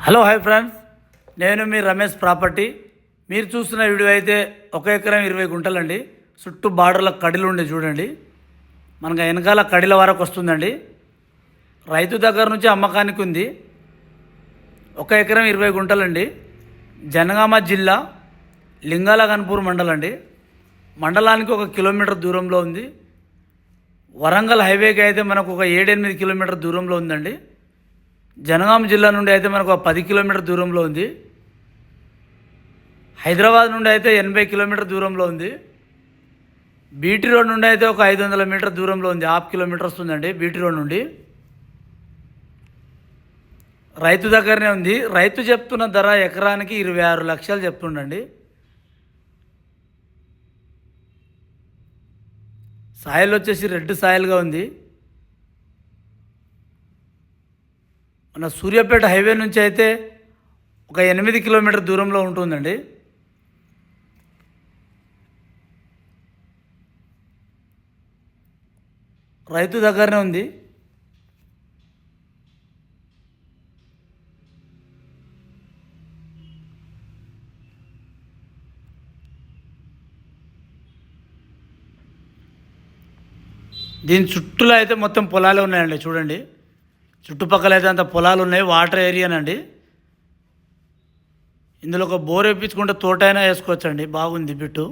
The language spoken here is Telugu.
హలో హాయ్ ఫ్రెండ్స్, నేను మీ రమేష్ ప్రాపర్టీ. మీరు చూస్తున్న వీడియో అయితే 1 ఎకరం 20 గుంటలండి. చుట్టూ బార్డర్ల కడిలు ఉండే చూడండి. మనకు వెనకాల కడిల వరకు వస్తుందండి. రైతు దగ్గర నుంచి అమ్మకానికి ఉంది. 1 ఎకరం 20 గుంటలండి. జనగామ జిల్లా లింగాల గన్పూర్ మండలండి. మండలానికి 1 కిలోమీటర్ దూరంలో ఉంది. వరంగల్ హైవేకి అయితే మనకు ఒక 7-8 కిలోమీటర్ దూరంలో ఉందండి. జనగామ జిల్లా నుండి అయితే మనకు 10 కిలోమీటర్ దూరంలో ఉంది. హైదరాబాద్ నుండి అయితే 80 కిలోమీటర్ దూరంలో ఉంది. బీటీ రోడ్ నుండి అయితే ఒక 500 మీటర్ దూరంలో ఉంది. 1/2 కిలోమీటర్ వస్తుందండి బీటీ రోడ్ నుండి. రైతు దగ్గరనే ఉంది. రైతు చెప్తున్న ధర ఎకరానికి 26 లక్షలు చెప్తుండండి. సాయిల్ వచ్చేసి రెడ్ సాయిల్గా ఉంది. మన సూర్యాపేట హైవే నుంచి అయితే ఒక 8 కిలోమీటర్ దూరంలో ఉంటుందండి. రైతు దగ్గరనే ఉంది. దీని చుట్టూలో అయితే మొత్తం పొలాలే ఉన్నాయండి. చూడండి, చుట్టుపక్కల అయితే అంత పొలాలు ఉన్నాయి. వాటర్ ఏరియానండి. ఇందులో ఒక బోర్ వేయించుకుంటే తోట అయినా వేసుకోవచ్చండి. బాగుంది బిట్టు.